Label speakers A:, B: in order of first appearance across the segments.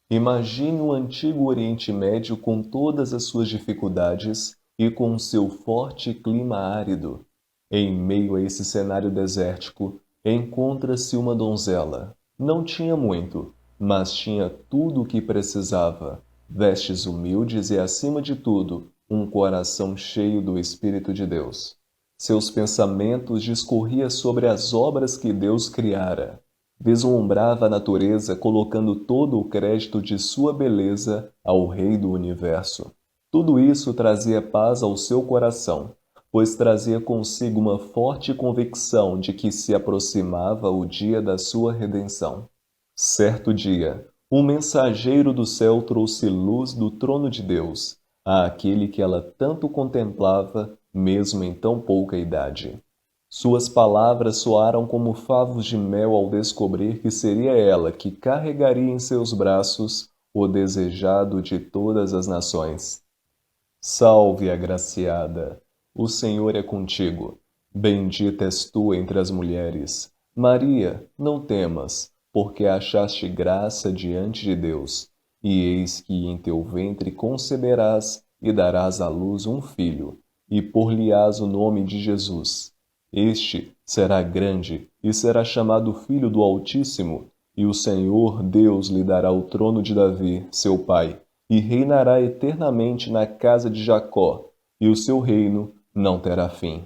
A: Imagine o antigo Oriente Médio com todas as suas dificuldades e com seu forte clima árido. Em meio a esse cenário desértico, encontra-se uma donzela. Não tinha muito, mas tinha tudo o que precisava: vestes humildes e, acima de tudo, um coração cheio do Espírito de Deus. Seus pensamentos discorriam sobre as obras que Deus criara. Vislumbrava a natureza colocando todo o crédito de sua beleza ao Rei do Universo. Tudo isso trazia paz ao seu coração, pois trazia consigo uma forte convicção de que se aproximava o dia da sua redenção. Certo dia, um mensageiro do céu trouxe luz do trono de Deus àquele que ela tanto contemplava, mesmo em tão pouca idade. Suas palavras soaram como favos de mel ao descobrir que seria ela que carregaria em seus braços o desejado de todas as nações. Salve, agraciada! O Senhor é contigo. Bendita és tu entre as mulheres. Maria, não temas, porque achaste graça diante de Deus. E eis que em teu ventre conceberás e darás à luz um filho, e por-lhe-ás o nome de Jesus. Este será grande e será chamado Filho do Altíssimo, e o Senhor Deus lhe dará o trono de Davi, seu pai, e reinará eternamente na casa de Jacó, e o seu reino não terá fim.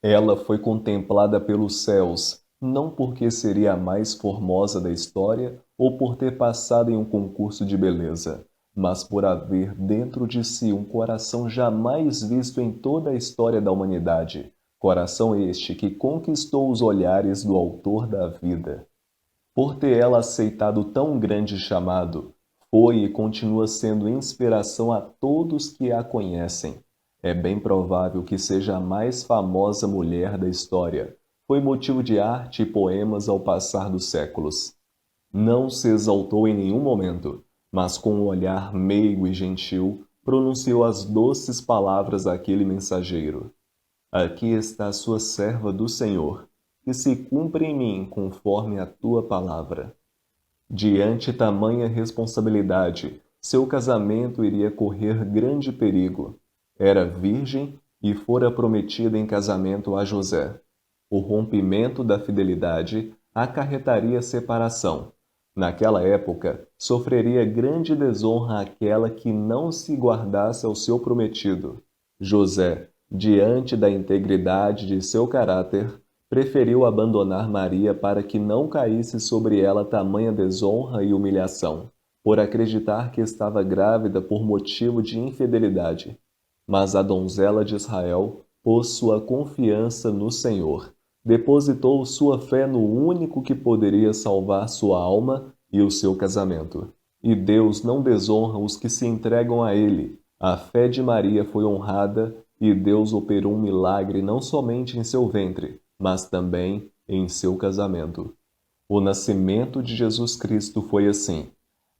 A: Ela foi contemplada pelos céus, não porque seria a mais formosa da história ou por ter passado em um concurso de beleza, mas por haver dentro de si um coração jamais visto em toda a história da humanidade, coração este que conquistou os olhares do Autor da vida. Por ter ela aceitado tão grande chamado, foi e continua sendo inspiração a todos que a conhecem. É bem provável que seja a mais famosa mulher da história. Foi motivo de arte e poemas ao passar dos séculos. Não se exaltou em nenhum momento, mas com um olhar meigo e gentil, pronunciou as doces palavras àquele mensageiro. Aqui está a sua serva do Senhor, que se cumpre em mim conforme a tua palavra. Diante tamanha responsabilidade, seu casamento iria correr grande perigo. Era virgem e fora prometida em casamento a José. O rompimento da fidelidade acarretaria separação. Naquela época, sofreria grande desonra aquela que não se guardasse ao seu prometido. José, diante da integridade de seu caráter, preferiu abandonar Maria para que não caísse sobre ela tamanha desonra e humilhação, por acreditar que estava grávida por motivo de infidelidade. Mas a donzela de Israel pôs sua confiança no Senhor, depositou sua fé no único que poderia salvar sua alma e o seu casamento. E Deus não desonra os que se entregam a Ele. A fé de Maria foi honrada e Deus operou um milagre não somente em seu ventre, mas também em seu casamento. O nascimento de Jesus Cristo foi assim.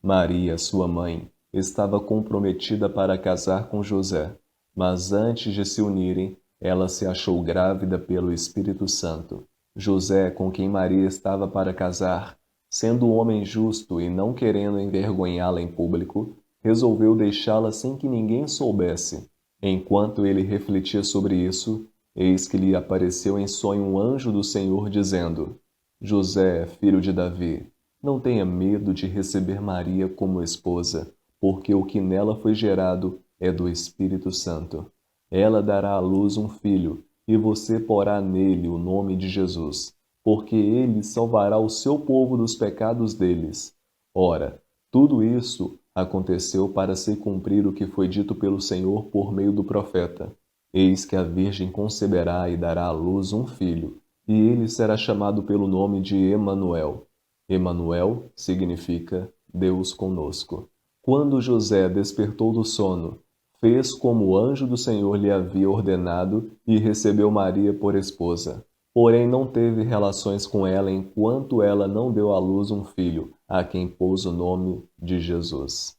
A: Maria, sua mãe, estava comprometida para casar com José, mas antes de se unirem, ela se achou grávida pelo Espírito Santo. José, com quem Maria estava para casar, sendo um homem justo e não querendo envergonhá-la em público, resolveu deixá-la sem que ninguém soubesse. Enquanto ele refletia sobre isso, eis que lhe apareceu em sonho um anjo do Senhor dizendo: José, filho de Davi, não tenha medo de receber Maria como esposa, porque o que nela foi gerado é do Espírito Santo. Ela dará à luz um filho, e você porá nele o nome de Jesus, porque ele salvará o seu povo dos pecados deles. Ora, tudo isso aconteceu para se cumprir o que foi dito pelo Senhor por meio do profeta. Eis que a Virgem conceberá e dará à luz um filho, e ele será chamado pelo nome de Emanuel. Emanuel significa Deus conosco. Quando José despertou do sono, fez como o anjo do Senhor lhe havia ordenado e recebeu Maria por esposa. Porém não teve relações com ela enquanto ela não deu à luz um filho, a quem pôs o nome de Jesus.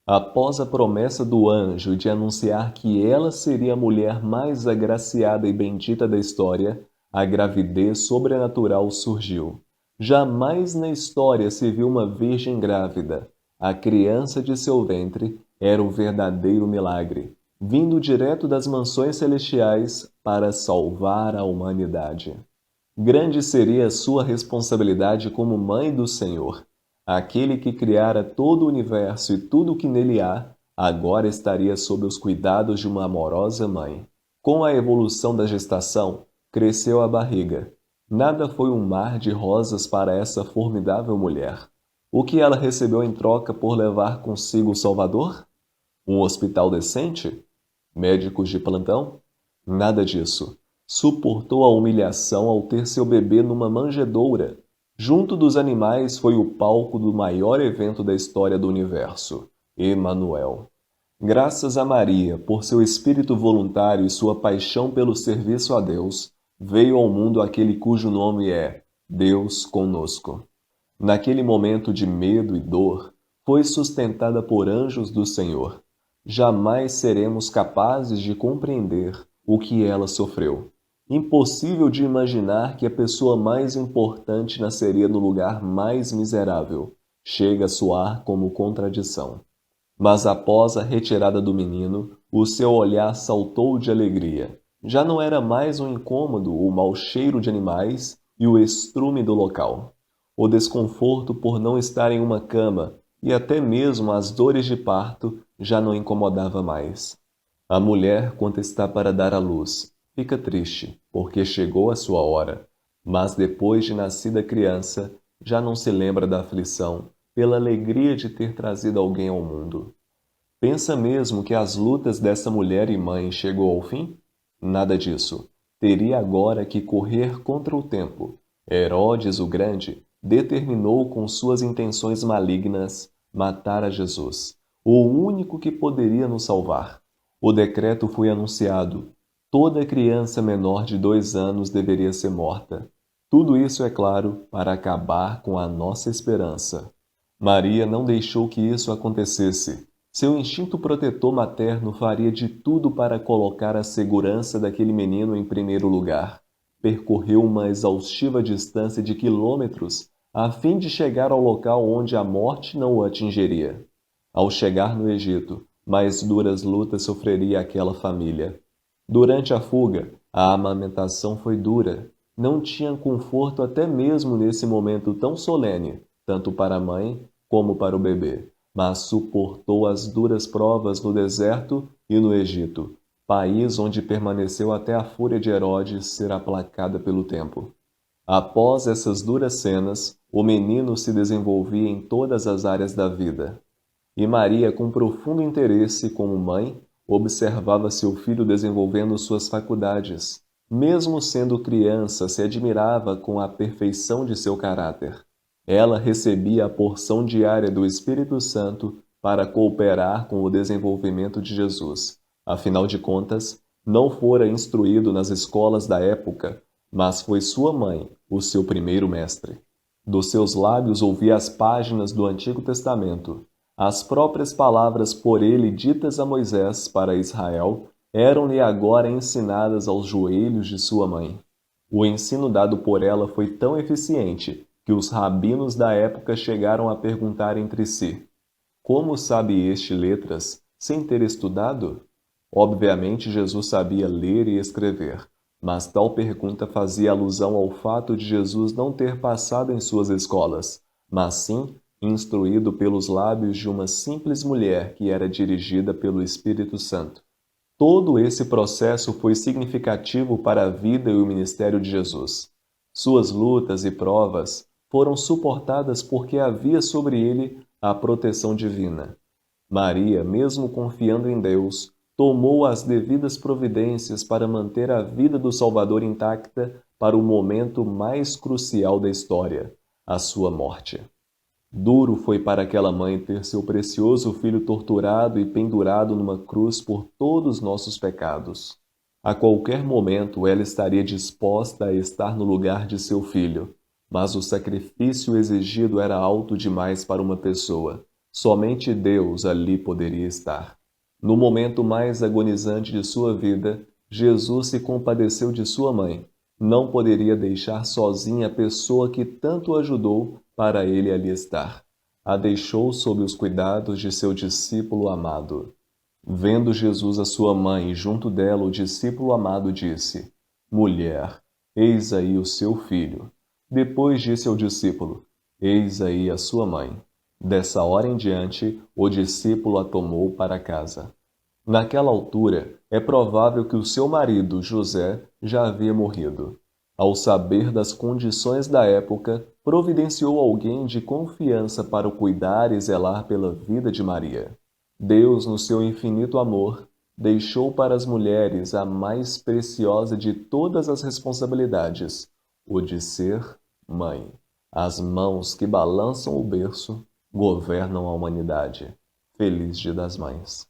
A: Após a promessa do anjo de anunciar que ela seria a mulher mais agraciada e bendita da história, a gravidez sobrenatural surgiu. Jamais na história se viu uma virgem grávida. a criança de seu ventre, era o verdadeiro milagre, vindo direto das mansões celestiais para salvar a humanidade. Grande seria a sua responsabilidade como mãe do Senhor. Aquele que criara todo o universo e tudo o que nele há, agora estaria sob os cuidados de uma amorosa mãe. Com a evolução da gestação, cresceu a barriga. Nada foi um mar de rosas para essa formidável mulher. O que ela recebeu em troca por levar consigo o Salvador? Um hospital decente? Médicos de plantão? Nada disso. Suportou a humilhação ao ter seu bebê numa manjedoura. Junto dos animais foi o palco do maior evento da história do universo, Emanuel. Graças a Maria, por seu espírito voluntário e sua paixão pelo serviço a Deus, veio ao mundo aquele cujo nome é Deus conosco. Naquele momento de medo e dor, foi sustentada por anjos do Senhor. Jamais seremos capazes de compreender o que ela sofreu. Impossível de imaginar que a pessoa mais importante nasceria no lugar mais miserável. Chega a soar como contradição. Mas após a retirada do menino, o seu olhar saltou de alegria. Já não era mais um incômodo o mau cheiro de animais e o estrume do local. O desconforto por não estar em uma cama e até mesmo as dores de parto já não incomodava mais. A mulher, quando está para dar à luz, fica triste, porque chegou a sua hora, mas depois de nascida a criança, já não se lembra da aflição, pela alegria de ter trazido alguém ao mundo. Pensa mesmo que as lutas dessa mulher e mãe chegou ao fim? Nada disso. Teria agora que correr contra o tempo. Herodes o Grande determinou com suas intenções malignas matar a Jesus, o único que poderia nos salvar. O decreto foi anunciado. Toda criança menor de 2 anos deveria ser morta. Tudo isso, é claro, para acabar com a nossa esperança. Maria não deixou que isso acontecesse. Seu instinto protetor materno faria de tudo para colocar a segurança daquele menino em primeiro lugar. Percorreu uma exaustiva distância de quilômetros a fim de chegar ao local onde a morte não o atingiria. Ao chegar no Egito, mais duras lutas sofreria aquela família. Durante a fuga, a amamentação foi dura. Não tinha conforto até mesmo nesse momento tão solene, tanto para a mãe como para o bebê, mas suportou as duras provas no deserto e no Egito, país onde permaneceu até a fúria de Herodes ser aplacada pelo tempo. Após essas duras cenas, o menino se desenvolvia em todas as áreas da vida. E Maria, com profundo interesse como mãe, observava seu filho desenvolvendo suas faculdades. Mesmo sendo criança, se admirava com a perfeição de seu caráter. Ela recebia a porção diária do Espírito Santo para cooperar com o desenvolvimento de Jesus. Afinal de contas, não fora instruído nas escolas da época, mas foi sua mãe, o seu primeiro mestre. Dos seus lábios ouvia as páginas do Antigo Testamento. As próprias palavras por ele ditas a Moisés para Israel eram-lhe agora ensinadas aos joelhos de sua mãe. O ensino dado por ela foi tão eficiente que os rabinos da época chegaram a perguntar entre si: como sabe este letras sem ter estudado? Obviamente Jesus sabia ler e escrever, mas tal pergunta fazia alusão ao fato de Jesus não ter passado em suas escolas, mas sim instruído pelos lábios de uma simples mulher que era dirigida pelo Espírito Santo. Todo esse processo foi significativo para a vida e o ministério de Jesus. Suas lutas e provas foram suportadas porque havia sobre ele a proteção divina. Maria, mesmo confiando em Deus, tomou as devidas providências para manter a vida do Salvador intacta para o momento mais crucial da história, a sua morte. Duro foi para aquela mãe ter seu precioso filho torturado e pendurado numa cruz por todos nossos pecados. A qualquer momento ela estaria disposta a estar no lugar de seu filho, mas o sacrifício exigido era alto demais para uma pessoa. Somente Deus ali poderia estar. No momento mais agonizante de sua vida, Jesus se compadeceu de sua mãe. Não poderia deixar sozinha a pessoa que tanto ajudou para ele ali estar. a deixou sob os cuidados de seu discípulo amado. Vendo Jesus a sua mãe e junto dela o discípulo amado, disse: Mulher, eis aí o seu filho. Depois disse ao discípulo: Eis aí a sua mãe. Dessa hora em diante, o discípulo a tomou para casa. Naquela altura, é provável que o seu marido, José, já havia morrido. Ao saber das condições da época, providenciou alguém de confiança para o cuidar e zelar pela vida de Maria. Deus, no seu infinito amor, deixou para as mulheres a mais preciosa de todas as responsabilidades, o de ser mãe. As mãos que balançam o berço governam a humanidade. Feliz Dia das Mães.